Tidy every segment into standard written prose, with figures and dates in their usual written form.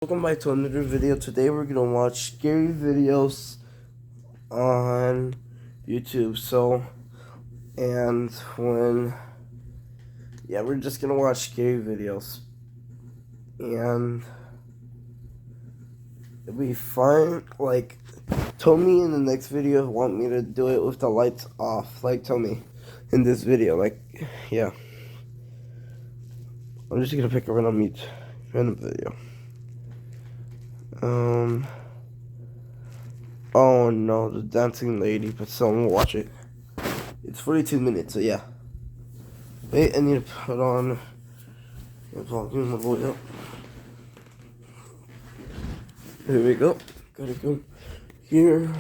Welcome back to another video. Today we're gonna watch scary videos on YouTube. We're just gonna watch scary videos, and it'll be fun. Like, tell me in the next video want me to do it with the lights off. Like, tell me in this video. Like, yeah. I'm just gonna pick a random video. Oh no, the dancing lady, but still, I'm gonna watch it. It's 42 minutes, so yeah. Wait, I need to put on the volume all the way up. Here we go. Gotta go here.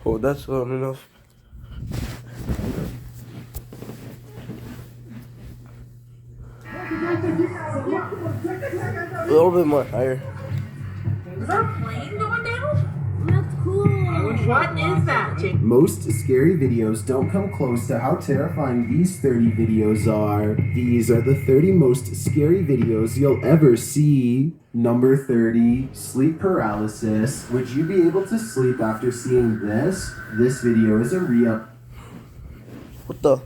Oh, that's not enough. A little bit more higher. Is there a plane going down? That's cool. What is that? Most scary videos don't come close to how terrifying these 30 videos are. These are the 30 most scary videos you'll ever see. Number 30, sleep paralysis. Would you be able to sleep after seeing this? This video is a real... What the?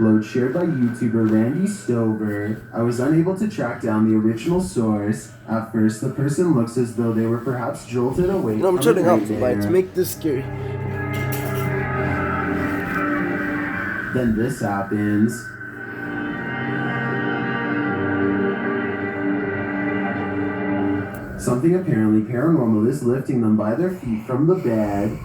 upload shared by YouTuber Randy Stover. I was unable to track down the original source. At first, the person looks as though they were perhaps jolted away No, I'm from turning a off the lights. Make this scary. Then this happens. Something apparently paranormal is lifting them by their feet from the bed.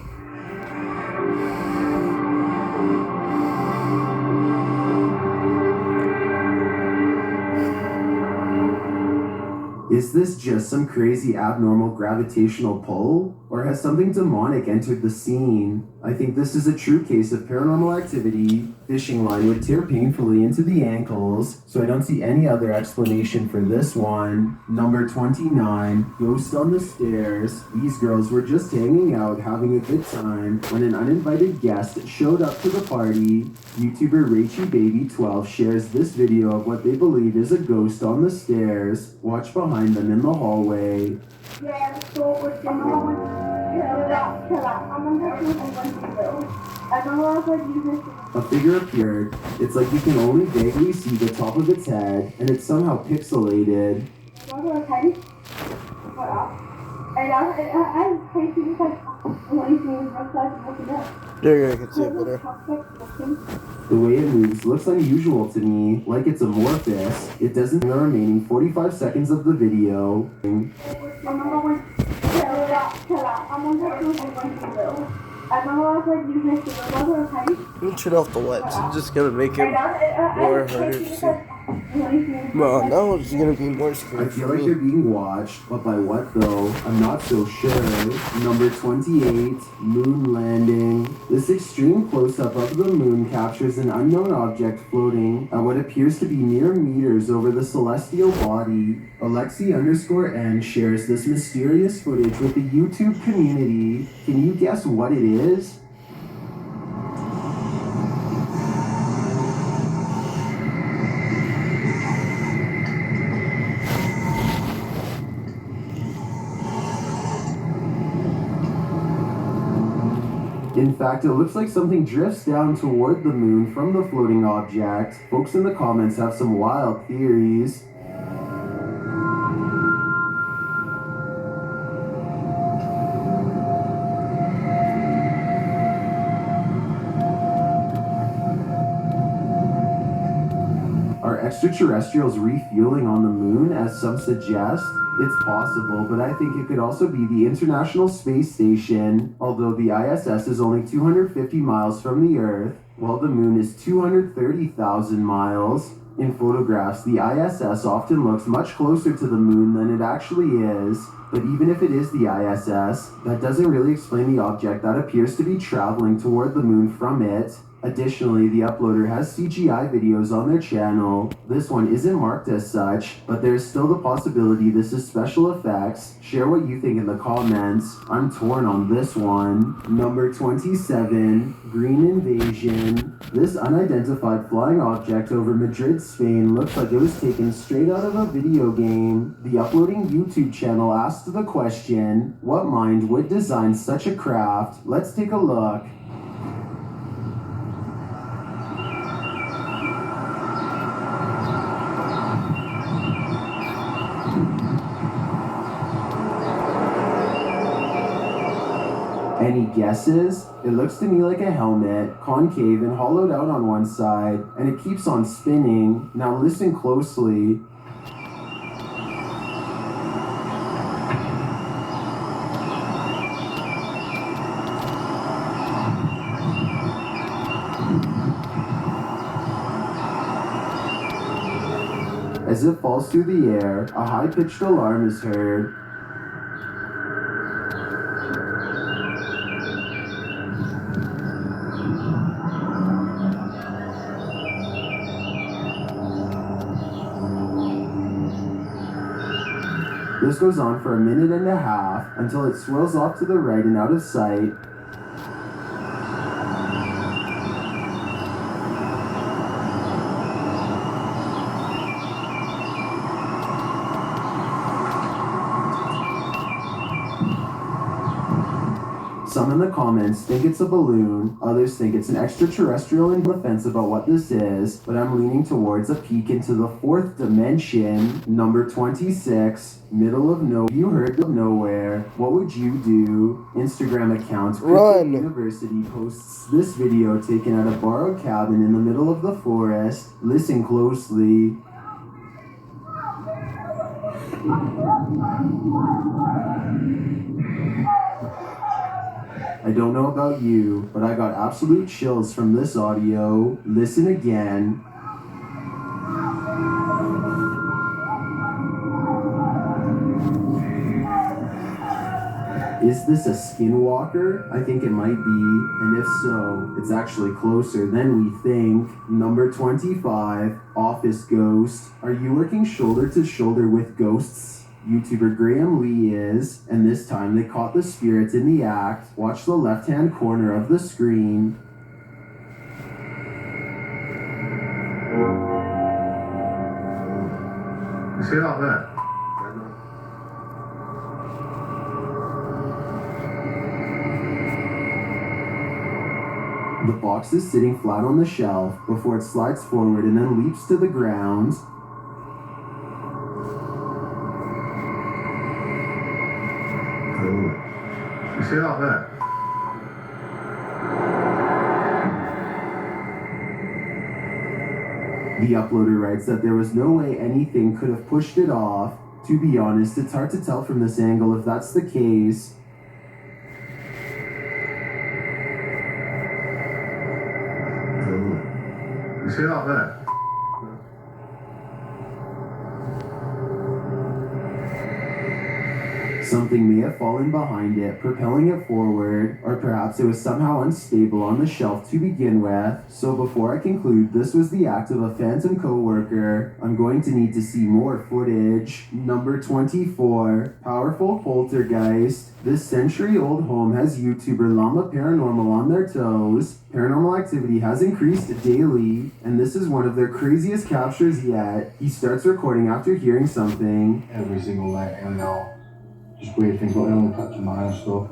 Is this just some crazy abnormal gravitational pull? Or has something demonic entered the scene? I think this is a true case of paranormal activity. Fishing line would tear painfully into the ankles, so I don't see any other explanation for this one. Number 29, ghost on the stairs. These girls were just hanging out, having a good time, when an uninvited guest showed up to the party. YouTuber RachyBaby12 shares this video of what they believe is a ghost on the stairs. Watch behind them in the hallway. Yeah, so what's going on? A figure appeared. It's like you can only vaguely see the top of its head, and it's somehow pixelated. There, I can see it better. The way it moves looks unusual to me, like it's amorphous. It doesn't in the remaining 45 seconds of the video. Let me turn off the lights. I'm just gonna make it more harder to see. Well, now it's gonna be more scary I feel for like me. they're being watched, but by what though? I'm not so sure. Number 28, moon landing. This extreme close-up of the moon captures an unknown object floating at what appears to be mere meters over the celestial body. Alexi_N shares this mysterious footage with the YouTube community. Can you guess what it is? In fact, it looks like something drifts down toward the moon from the floating object. Folks in the comments have some wild theories. Are extraterrestrials refueling on the moon, as some suggest? It's possible, but I think it could also be the International Space Station. Although the ISS is only 250 miles from the Earth, while the moon is 230,000 miles. In photographs, the ISS often looks much closer to the moon than it actually is. But even if it is the ISS, that doesn't really explain the object that appears to be traveling toward the moon from it. Additionally, the uploader has CGI videos on their channel. This one isn't marked as such, but there's still the possibility this is special effects. Share what you think in the comments. I'm torn on this one. Number 27, Green Invasion. This unidentified flying object over Madrid, Spain looks like it was taken straight out of a video game. The uploading YouTube channel asked the question, what mind would design such a craft? Let's take a look. Any guesses? It looks to me like a helmet, concave and hollowed out on one side, and it keeps on spinning. Now listen closely. As it falls through the air, a high-pitched alarm is heard. This goes on for a minute and a half until it swirls off to the right and out of sight. Some in the comments think it's a balloon, others think it's an extraterrestrial in defense about what this is, but I'm leaning towards a peek into the fourth dimension. Number 26, middle of nowhere. You heard of nowhere. What would you do? Instagram account Run. University posts this video taken at a borrowed cabin in the middle of the forest. Listen closely. I don't know about you, but I got absolute chills from this audio. Listen again. Is this a skinwalker? I think it might be, and if so, it's actually closer than we think. Number 25, Office Ghost. Are you working shoulder to shoulder with ghosts? YouTuber Graham Lee is, and this time they caught the spirit in the act. Watch the left-hand corner of the screen. You see that there? The box is sitting flat on the shelf before it slides forward and then leaps to the ground. You see that there? The uploader writes that there was no way anything could have pushed it off. To be honest, it's hard to tell from this angle if that's the case. You see that there? Something may have fallen behind it, propelling it forward, or perhaps it was somehow unstable on the shelf to begin with. So before I conclude this was the act of a phantom co-worker, I'm going to need to see more footage. Number 24, Powerful Poltergeist. This century-old home has YouTuber Llama Paranormal on their toes. Paranormal activity has increased daily, and this is one of their craziest captures yet. He starts recording after hearing something. Every single night, and now just weird things like only touching my own stuff.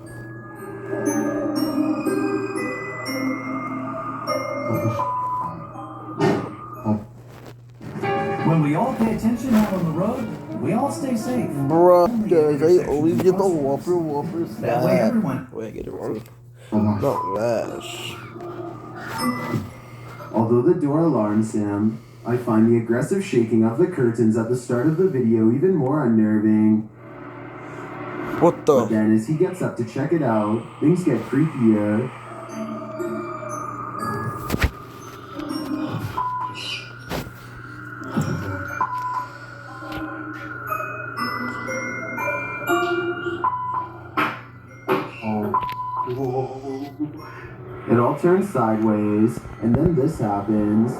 When we all pay attention out on the road, we all stay safe. Bruh, guys, I always get the Whopper That way snack. everyone. Wait, I get it wrong. Not Lash. Although the door alarms him, I find the aggressive shaking of the curtains at the start of the video even more unnerving. What But the? then as he gets up to check it out, things get creepier. It all turns sideways, and then this happens.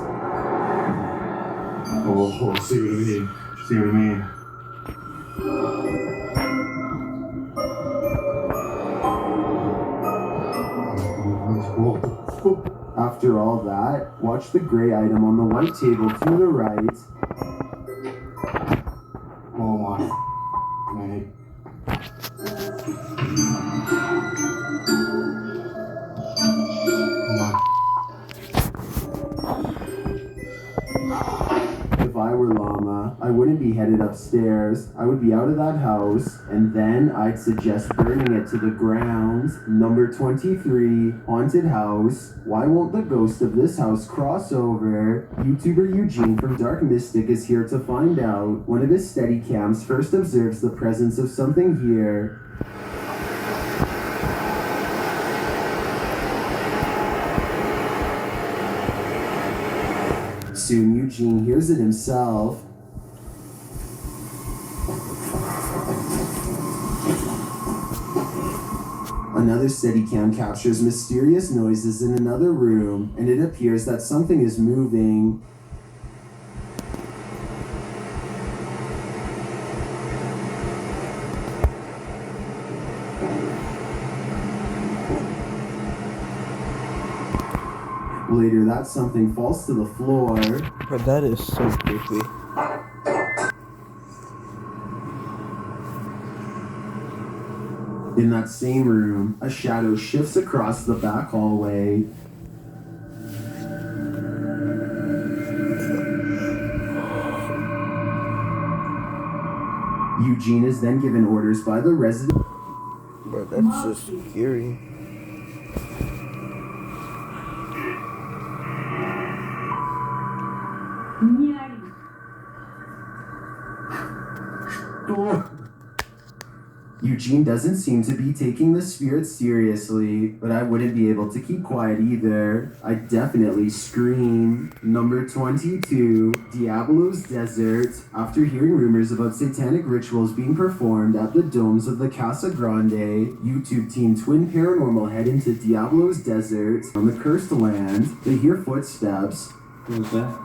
Oh, see what I mean. See what I mean. After all that, watch the gray item on the white table to the right. Oh my, mate. If I were Llama, I wouldn't be headed upstairs. I would be out of that house, and then I'd suggest burning it to the ground. Number 23, Haunted House. Why won't the ghost of this house cross over? YouTuber Eugene from Dark Mystic is here to find out. One of his Steadicams first observes the presence of something here. Soon Eugene hears it himself. Another Steadicam captures mysterious noises in another room, and it appears that something is moving. Later, that something falls to the floor. But that is so creepy. In that same room, a shadow shifts across the back hallway. Eugene is then given orders by the resident. But that's just scary. Eugene doesn't seem to be taking the spirit seriously, but I wouldn't be able to keep quiet either. I'd definitely scream. Number 22, Diablo's Desert. After hearing rumors about satanic rituals being performed at the domes of the Casa Grande, YouTube team Twin Paranormal head into Diablo's Desert. On the cursed land, they hear footsteps. What was that?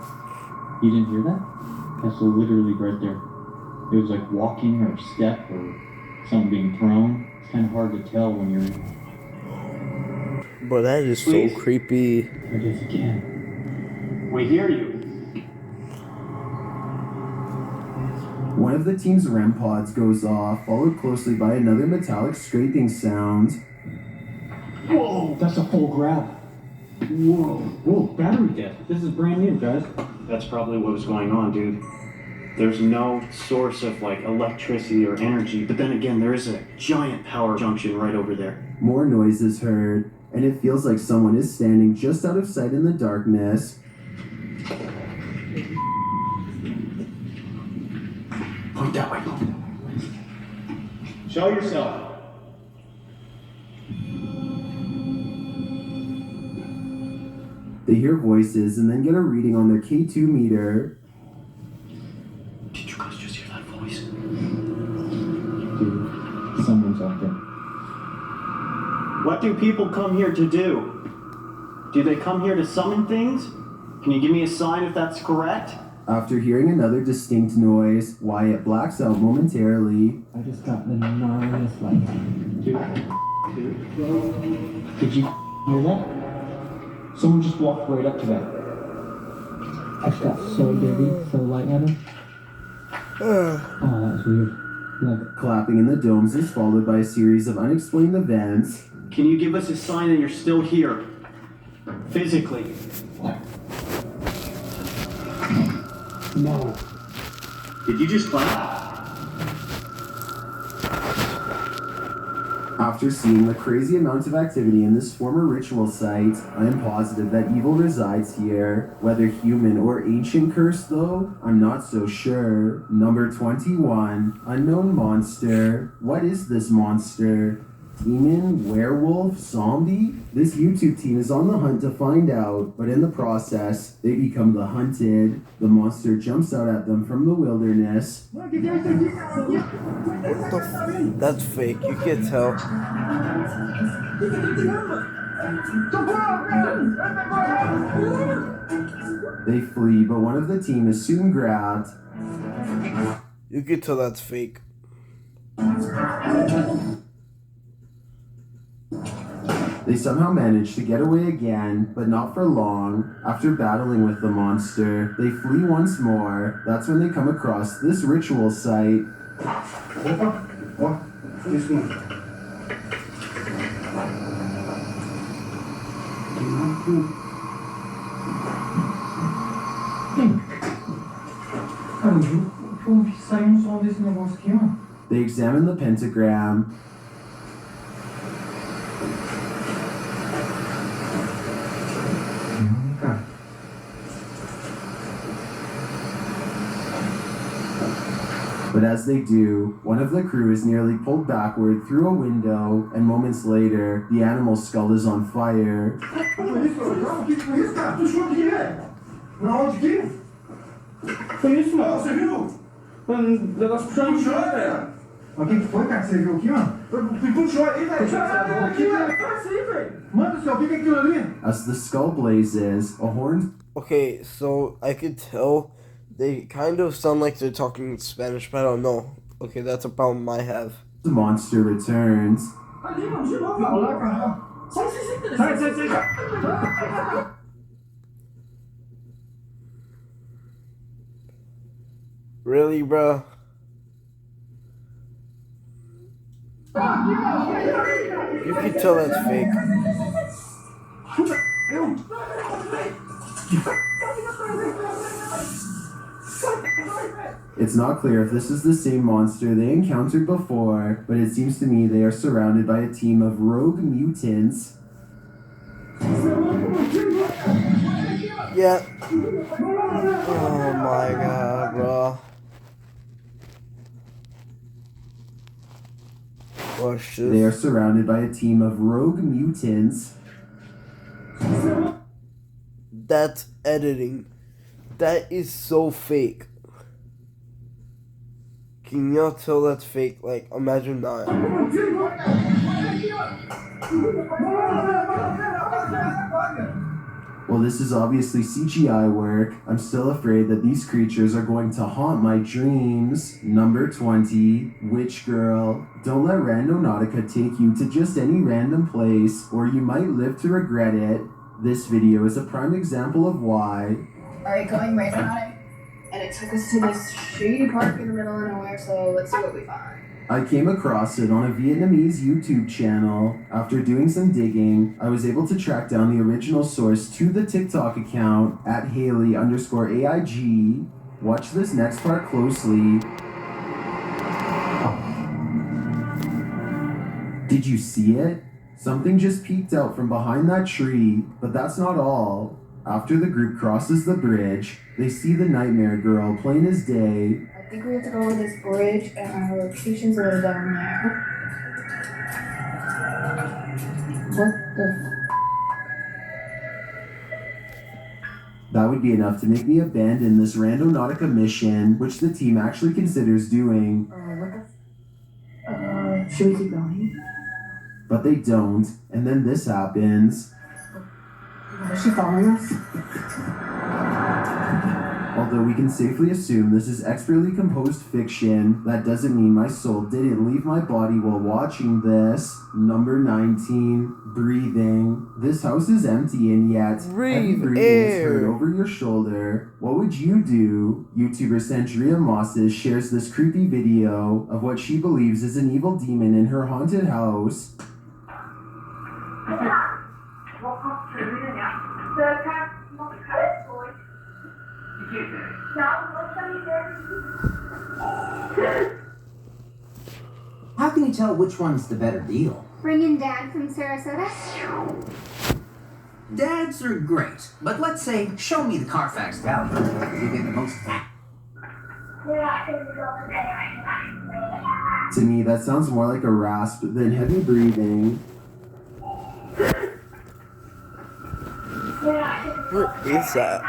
You didn't hear that? That's literally right there. It was like walking or a step or something being thrown. It's kind of hard to tell when you're... But that is Please. so creepy. It is again. We hear you. One of the team's REM pods goes off, followed closely by another metallic scraping sound. Whoa, that's a full grab. Whoa, battery death. This is brand new, guys. That's probably what was going on, dude. There's no source of like electricity or energy, but then again, there is a giant power junction right over there. More noise is heard, and it feels like someone is standing just out of sight in the darkness. Point that way. Show yourself. They hear voices and then get a reading on their K2 meter. Did you guys just hear that voice? Dude, someone's out there. What do people come here to do? Do they come here to summon things? Can you give me a sign if that's correct? After hearing another distinct noise, Wyatt blacks out momentarily. I just got the gnarliest light. Dude. Did you hear that? Someone just walked right up to that. I just got so dizzy, so lightheaded. Oh, that was weird. Like, Clapping in the domes is followed by a series of unexplained events. Can you give us a sign that you're still here? Physically. no. Did you just clap? After seeing the crazy amount of activity in this former ritual site, I am positive that evil resides here. Whether human or ancient curse, though, I'm not so sure. Number 21, Unknown Monster. What is this monster? Demon, werewolf, zombie? This YouTube team is on the hunt to find out, but in the process, they become the hunted. The monster jumps out at them from the wilderness. What the That's fake. You can't tell. They flee, but one of the team is soon grabbed. You can tell that's fake. They somehow manage to get away again, but not for long. After battling with the monster, they flee once more. That's when they come across this ritual site. They examine the pentagram. But as they do, one of the crew is nearly pulled backward through a window, and moments later, the animal's skull is on fire. O que foi, cara? Você viu aqui, mano? Puxou aí, velho. Aqui, velho. Manda, senhor, o que é aquilo ali? As the skull blazes, a horn... Okay, so I could tell they kind of sound like they're talking Spanish, but I don't know. Okay, that's a problem I have. The monster returns. Ali, mano, de novo. Olha lá, cara. Sai. Really, bro? You can tell that's fake. It's not clear if this is the same monster they encountered before, but it seems to me they are surrounded by a team of rogue mutants. Yeah. Oh my god, bro. Watch this. They are surrounded by a team of rogue mutants. That's editing. That is so fake. Can y'all tell that's fake? Like, imagine that. Well, this is obviously CGI work. I'm still afraid that these creatures are going to haunt my dreams. Number 20, Witch Girl. Don't let Randonautica take you to just any random place, or you might live to regret it. This video is a prime example of why. Alright, going Randonautic, and it took us to this shady park in the middle of nowhere, so let's see what we find. I came across it on a Vietnamese YouTube channel. After doing some digging, I was able to track down the original source to the TikTok account at Haley_AIG. Watch this next part closely. Did you see it? Something just peeked out from behind that tree, but that's not all. After the group crosses the bridge, they see the Nightmare Girl plain as day. I think we have to go over this bridge, and our location's a little down there. What the That would be enough to make me abandon this Randonautica mission, which the team actually considers doing. should we keep going? But they don't, and then this happens. Is she following us? Although we can safely assume this is expertly composed fiction, that doesn't mean my soul didn't leave my body while watching this. Number 19, breathing. This house is empty and yet heavy breathing is heard over your shoulder. What would you do? YouTuber Sandria Mosses shares this creepy video of what she believes is an evil demon in her haunted house. How can you tell which one's the better deal? Bringing Dad from Sarasota? Dads are great, but let's say, show me the Carfax Valley. You get the most back. To me, that sounds more like a rasp than heavy breathing. What is that?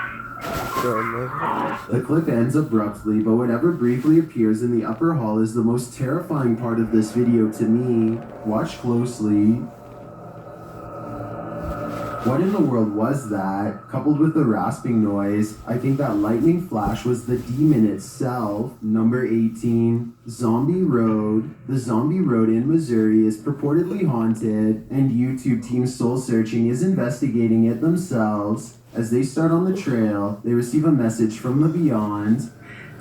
The clip ends abruptly, but whatever briefly appears in the upper hall is the most terrifying part of this video to me. Watch closely. What in the world was that? Coupled with the rasping noise, I think that lightning flash was the demon itself. Number 18, Zombie Road. The Zombie Road in Missouri is purportedly haunted, and YouTube Team Soul Searching is investigating it themselves. As they start on the trail, they receive a message from the beyond.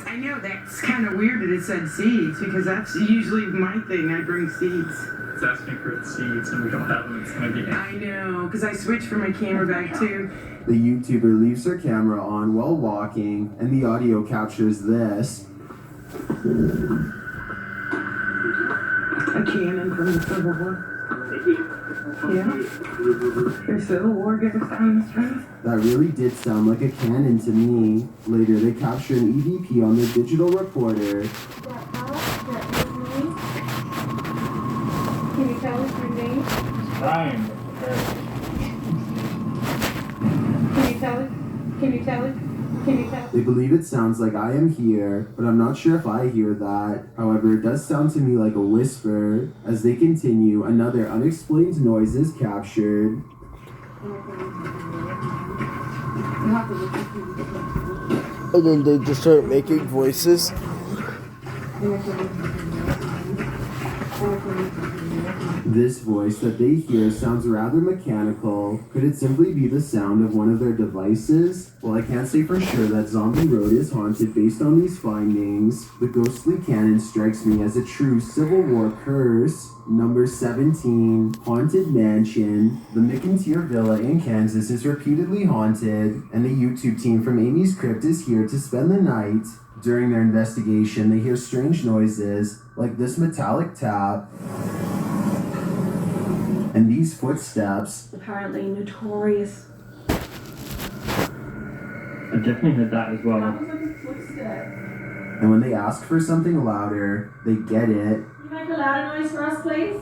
I know, that's kind of weird that it said seeds, because that's usually my thing. I bring seeds. It's asking for seeds and we don't have them. It's going to be... I know, because I switched from my camera bag too. The YouTuber leaves her camera on while walking, and the audio captures this. A cannon from the Civil War. Yeah. Your Civil War gave us down the street. That really did sound like a cannon to me. Later, they capture an EVP on their digital recorder. Can you tell us your name? Ryan. Can you tell us? Can you tell us? Can you tell us? They believe it sounds like I am here, but I'm not sure if I hear that. However, it does sound to me like a whisper. As they continue, another unexplained noise is captured. And then they just start making voices. This voice that they hear sounds rather mechanical. Could it simply be the sound of one of their devices? Well, I can't say for sure that Zombie Road is haunted based on these findings. The ghostly cannon strikes me as a true Civil War curse. Number 17, Haunted Mansion. The McIntyre Villa in Kansas is repeatedly haunted, and the YouTube team from Amy's Crypt is here to spend the night. During their investigation, they hear strange noises, like this metallic tap, and these footsteps. Apparently notorious. I definitely heard that as well. And when they ask for something louder, they get it. You make a louder noise for us, please?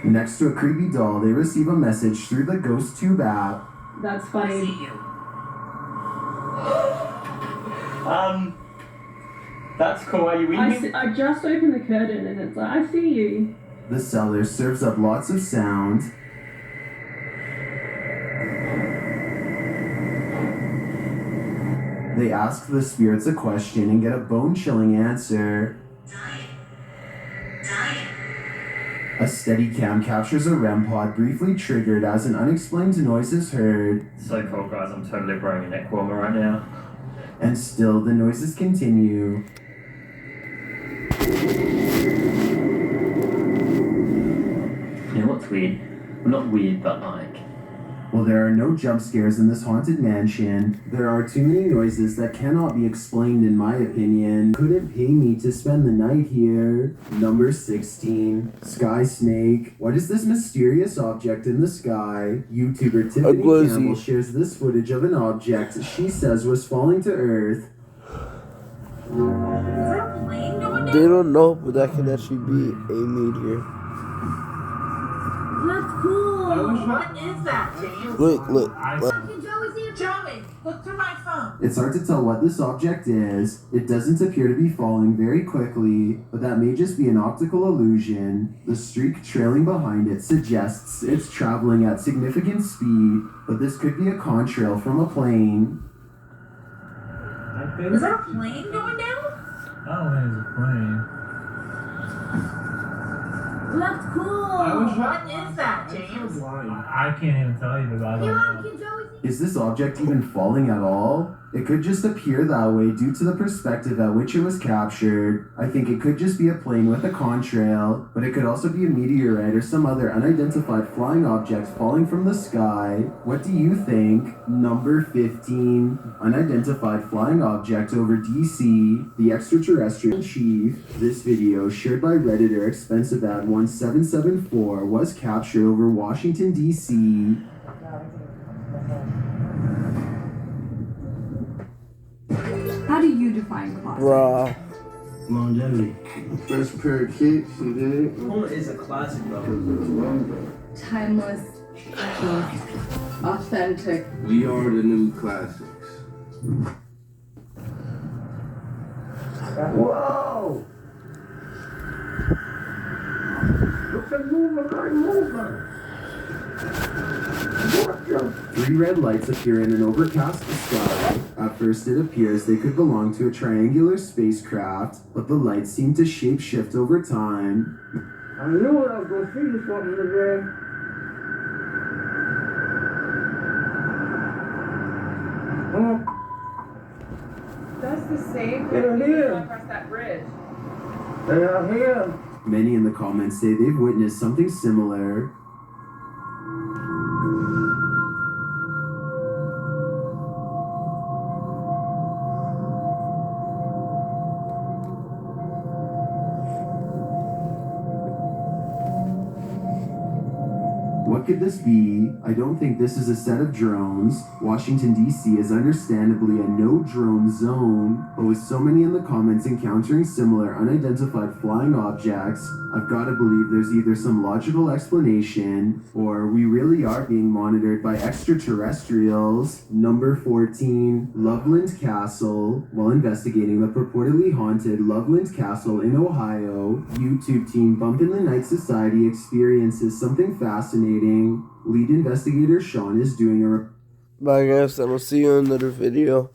Next to a creepy doll, they receive a message through the GhostTube app. That's funny. That's cool. Are you in here? I just opened the curtain and it's like, I see you. The seller serves up lots of sound. They ask the spirits a question and get a bone-chilling answer. A Steadicam captures a REM pod briefly triggered as an unexplained noise is heard. So cool, guys. I'm totally wearing a neck warmer right now. And still, the noises continue. You know what's weird? Well, not weird, but like... While there are no jump scares in this haunted mansion, there are too many noises that cannot be explained in my opinion. Couldn't pay me to spend the night here. Number 16, Sky Snake. What is this mysterious object in the sky? YouTuber Tiffany Campbell shares this footage of an object she says was falling to Earth. They don't know, but that can actually be a meteor. That's cool. What is that, James? Look. Joey, look through my phone. It's hard to tell what this object is. It doesn't appear to be falling very quickly, but that may just be an optical illusion. The streak trailing behind it suggests it's traveling at significant speed, but this could be a contrail from a plane. Is that a plane going down? I don't think it's a plane. That's cool. What is that, James? I can't even tell you because I don't know. Is this object even falling at all? It could just appear that way due to the perspective at which it was captured. I think it could just be a plane with a contrail, but it could also be a meteorite or some other unidentified flying object falling from the sky. What do you think? Number 15, unidentified flying object over DC, the extraterrestrial chief. This video, shared by Redditor ExpensiveAd1774, was captured over Washington, DC. How do you define classic? Bruh. Longevity. First pair of kicks, you did. What is a classic, though? Timeless, authentic. We are the new classics. Whoa! Three red lights appear in an overcast sky. At first it appears they could belong to a triangular spacecraft, but the lights seem to shape-shift over time. I knew I was going to see something today. That's the same They're here. across that bridge. They are here. Many in the comments say they've witnessed something similar. What could this be? I don't think this is a set of drones. Washington, D.C. is understandably a no-drone zone, but with so many in the comments encountering similar unidentified flying objects, I've got to believe there's either some logical explanation, or we really are being monitored by extraterrestrials. Number 14, Loveland Castle. While investigating the purportedly haunted Loveland Castle in Ohio, YouTube team Bump in the Night Society experiences something fascinating. Lead investigator Sean is doing a... Bye guys, and we'll see you in another video.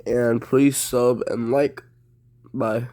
And please sub and like. Bye.